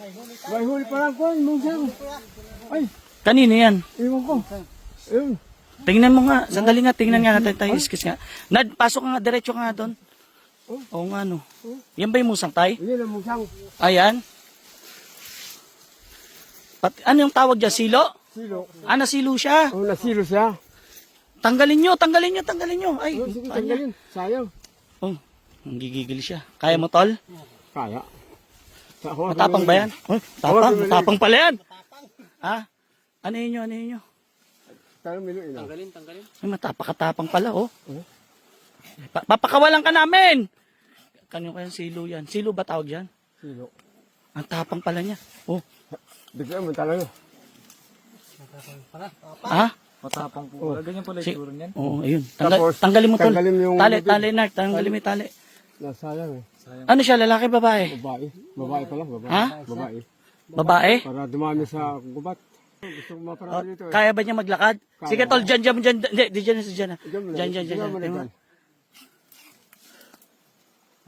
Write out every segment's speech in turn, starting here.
May huli pa lang ko, musang. Ay, Kanino yan? iwan ko. Ayun. Tingnan mo nga. Sandali nga. Tingnan nga natin tayo. Iskis nga. Nad, pasok nga. Diretso nga doon. Oo nga no. Yan ba yung musang tay? Yan ang musang. Ayan. Ano yung tawag dyan? Silo? Silo. Ah, nasilo siya. Oh, nasilo siya. Tanggalin nyo. Ay, Oh, sige, paano? tanggalin. Sayang. Oh, gigigil siya. Kaya mo, tol? Kaya. Matapang ba yan? Oh, matapang pala yan. Ha? Ano yun? Tanong milo ina. Ay, matapakatapang pala, oh. Papakawalan ka namin! Kanyo kayang silo yan? Silo ba tawag yan? Silo. Ang tapang pala niya. Oh. Bigla mo talaga. Ha? Matapang po. Ganyan pala yung tsura niyan. Oo, ayun. Tapos, Tanggalin mo, tol. tanggalin mo yung- Tali, Nart. Tanggalin mo yung tali. Nasayang eh. Ano siya, lalaki, babae? Babae. Babae pala. Babae. Ha? Babae. Babae? Para dumami sa gubat. Gusto ko maparami dito eh. Kaya ba niya maglakad? Sige, tol, dyan. Hindi, di dyan. Diyan mo na. Dyan. Diyan mo na Ayun. dyan.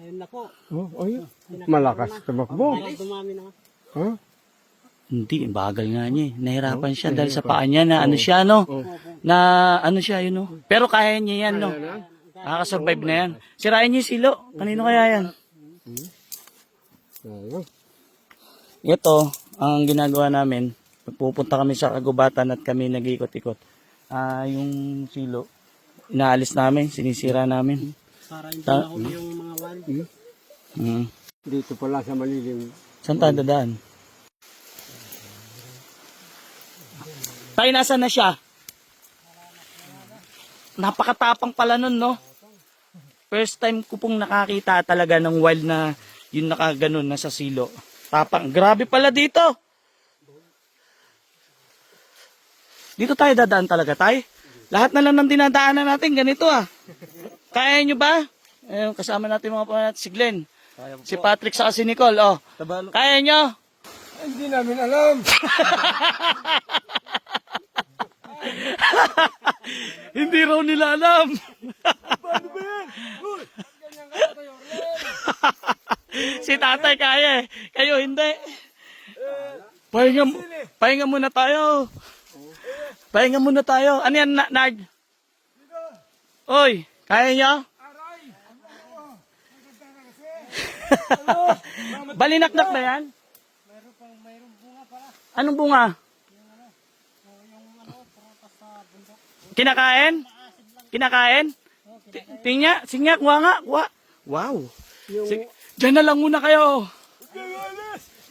Ayun na po. Oh, ayun. Malakas tumakbo. Dumami na. Ha? Hindi, bagal nga niya eh. Nahirapan siya dahil sa paa niya na ano siya, no? Na ano siya, yun, no? Pero kaya niya yan, no? Nakakasurvive na yan. Sirain niyo yung silo. Kanino kaya yan? Ayun. Ito, ang ginagawa namin, pupunta kami sa kagubatan at kami nag-ikot-ikot. Yung silo, inaalis namin, sinisira namin. Para hindi mahuli yung mga wild. Dito pala sa malilim. Saan tayo dadaan? Tayo, nasa na siya? Napakatapang pala nun, no? First time ko pong nakakita talaga ng wild na yung nakaganon na sa silo. Tapang. Grabe pala dito. Dito tayo dadaan talaga, tay. Lahat na lang ng dinadaanan natin, ganito ah. Kaya nyo ba? Ayun, kasama natin mga pamilya, si Glenn. Si Patrick sa si Nicole, oh. Kaya nyo? Hindi namin alam. Hindi raw nila alam. Paano ba yan? Uy! Ganyan ka tayo, Si tatay kaya eh. Kayo hindi. Pahinga muna tayo. Pahinga muna tayo. Ano yan, Nard? Oy, kaya nyo? Balinaknak na yan? Mayroong bunga pala. Anong bunga? Kinakain? Kinakain? Tingnya, singya, kuha nga, kuha. Wow. Diyan na lang muna kayo.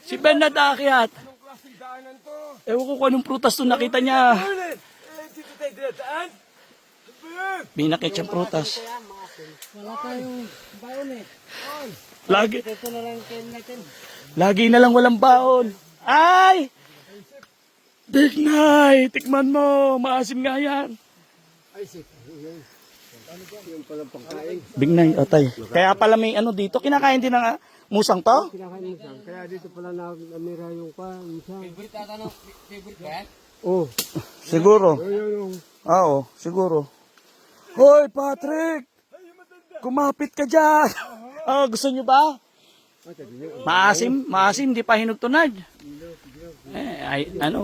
Si Ben na daakyat. Anong klaseng daanan to? Ewan ko kung anong prutas to nakita niya. Dito tayo dinadaan? Binakit siyang prutas. Wala tayong baon eh. Lagi, Ito na lang kain natin. lagi na lang walang baon. Ay! Big Night! Tikman mo! Maasim nga yan. Ay, sip. Yung palang pagkain. Big Night, atay. Kaya pala may ano dito. Kinakain din ng musang to? Kinakain mo siyang. Kaya dito pala namira yung musang. Favorite ata no? Favorite ba yan? Oh. Siguro. Yung Oo, siguro. Hoy, Patrick! Kumapit ka dyan! Gusto nyo ba? Maasim, maasim, di pa hinugtunad.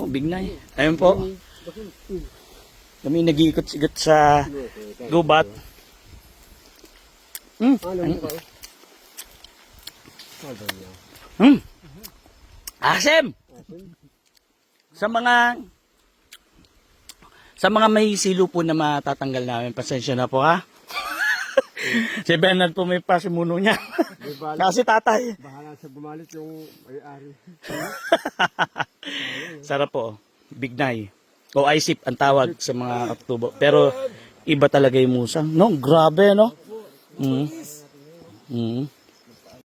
Big Night. Ayun po. Kami nag-iikot-ikot sa gubat. Asim! Sa mga may silo po na matatanggal namin, pasensya na po ha. Si Bernard po may pasimuno niya. Kasi tatay. bahala sa bumalit yung may-ari. Sarap po. Big Night. O isip ang tawag sa mga katubo. Pero iba talaga yung musang. No, grabe no?